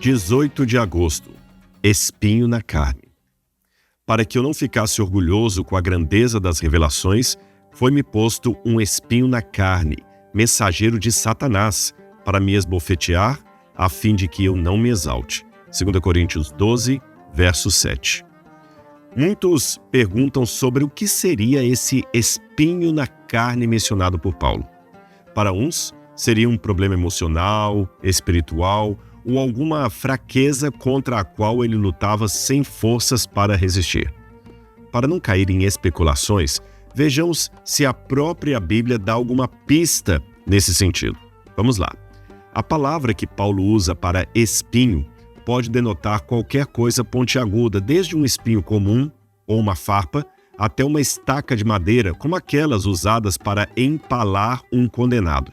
18 de agosto. Espinho na carne. Para que eu não ficasse orgulhoso com a grandeza das revelações, foi-me posto um espinho na carne, mensageiro de Satanás, para me esbofetear, a fim de que eu não me exalte. 2 Coríntios 12, verso 7. Muitos perguntam sobre o que seria esse espinho na carne mencionado por Paulo. Para uns, seria um problema emocional, espiritual ou alguma fraqueza contra a qual ele lutava sem forças para resistir. Para não cair em especulações, vejamos se a própria Bíblia dá alguma pista nesse sentido. Vamos lá. A palavra que Paulo usa para espinho pode denotar qualquer coisa pontiaguda, desde um espinho comum ou uma farpa, até uma estaca de madeira, como aquelas usadas para empalar um condenado.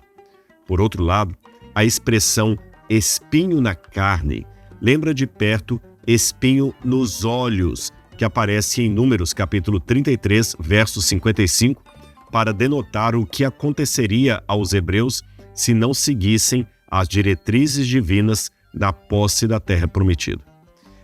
Por outro lado, a expressão espinho na carne lembra de perto espinho nos olhos, que aparece em Números capítulo 33, verso 55, para denotar o que aconteceria aos hebreus se não seguissem as diretrizes divinas na posse da terra prometida.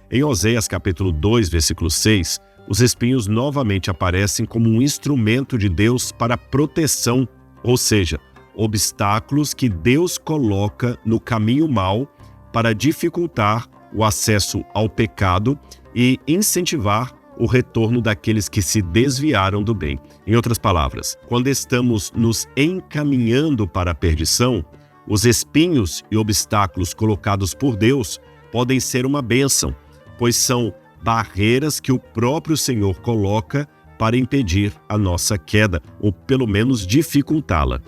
Em Oséias capítulo 2, versículo 6, os espinhos novamente aparecem como um instrumento de Deus para proteção, ou seja, obstáculos que Deus coloca no caminho mau para dificultar o acesso ao pecado e incentivar o retorno daqueles que se desviaram do bem. Em outras palavras, quando estamos nos encaminhando para a perdição, os espinhos e obstáculos colocados por Deus podem ser uma bênção, pois são barreiras que o próprio Senhor coloca para impedir a nossa queda, ou pelo menos dificultá-la.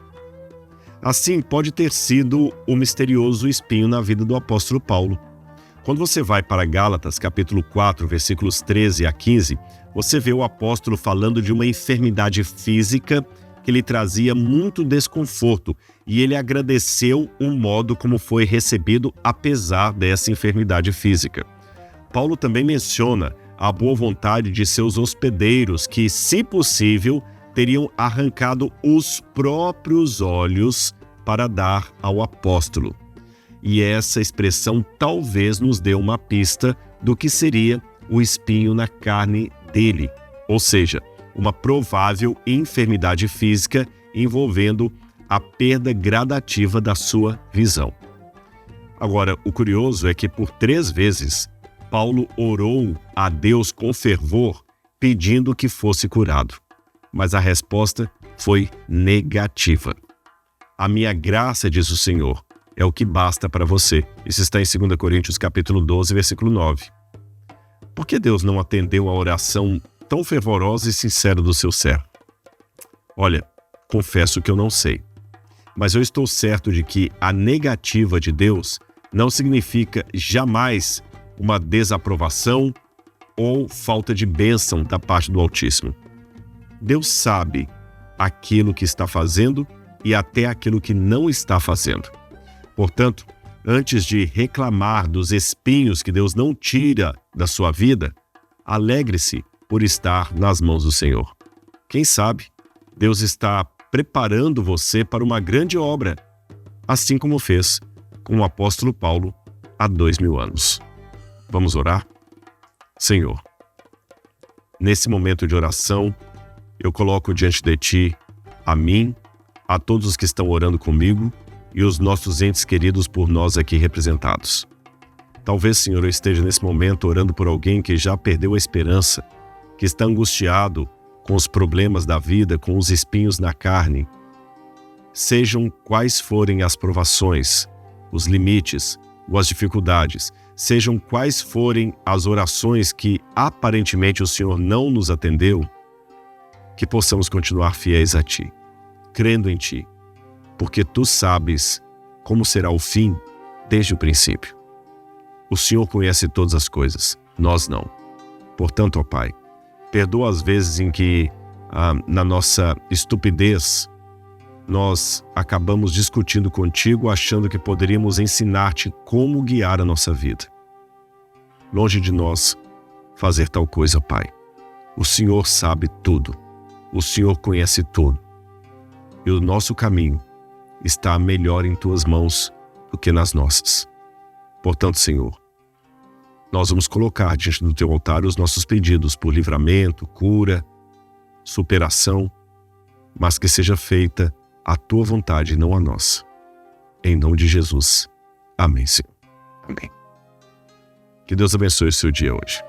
Assim, pode ter sido o misterioso espinho na vida do apóstolo Paulo. Quando você vai para Gálatas, capítulo 4, versículos 13 a 15, você vê o apóstolo falando de uma enfermidade física que lhe trazia muito desconforto, e ele agradeceu o modo como foi recebido apesar dessa enfermidade física. Paulo também menciona a boa vontade de seus hospedeiros que, se possível, teriam arrancado os próprios olhos para dar ao apóstolo. E essa expressão talvez nos dê uma pista do que seria o espinho na carne dele, ou seja, uma provável enfermidade física envolvendo a perda gradativa da sua visão. Agora, o curioso é que por 3 vezes, Paulo orou a Deus com fervor, pedindo que fosse curado. Mas a resposta foi negativa. A minha graça, diz o Senhor, é o que basta para você. Isso está em 2 Coríntios capítulo 12, versículo 9. Por que Deus não atendeu a oração tão fervorosa e sincera do seu servo? Olha, confesso que eu não sei. Mas eu estou certo de que a negativa de Deus não significa jamais uma desaprovação ou falta de bênção da parte do Altíssimo. Deus sabe aquilo que está fazendo e até aquilo que não está fazendo. Portanto, antes de reclamar dos espinhos que Deus não tira da sua vida, alegre-se por estar nas mãos do Senhor. Quem sabe, Deus está preparando você para uma grande obra, assim como fez com o apóstolo Paulo há 2000 anos. Vamos orar? Senhor, nesse momento de oração, eu coloco diante de Ti a mim, a todos os que estão orando comigo e os nossos entes queridos por nós aqui representados. Talvez, Senhor, eu esteja nesse momento orando por alguém que já perdeu a esperança, que está angustiado com os problemas da vida, com os espinhos na carne. Sejam quais forem as provações, os limites ou as dificuldades, sejam quais forem as orações que aparentemente o Senhor não nos atendeu, que possamos continuar fiéis a Ti, crendo em Ti, porque Tu sabes como será o fim desde o princípio. O Senhor conhece todas as coisas, nós não. Portanto, ó Pai, perdoa as vezes em que, na nossa estupidez, nós acabamos discutindo contigo, achando que poderíamos ensinar-te como guiar a nossa vida. Longe de nós fazer tal coisa, Pai. O Senhor sabe tudo. O Senhor conhece tudo. E o nosso caminho está melhor em Tuas mãos do que nas nossas. Portanto, Senhor, nós vamos colocar diante do teu altar os nossos pedidos por livramento, cura, superação, mas que seja feita a tua vontade e não a nossa. Em nome de Jesus. Amém, Senhor. Amém. Que Deus abençoe o seu dia hoje.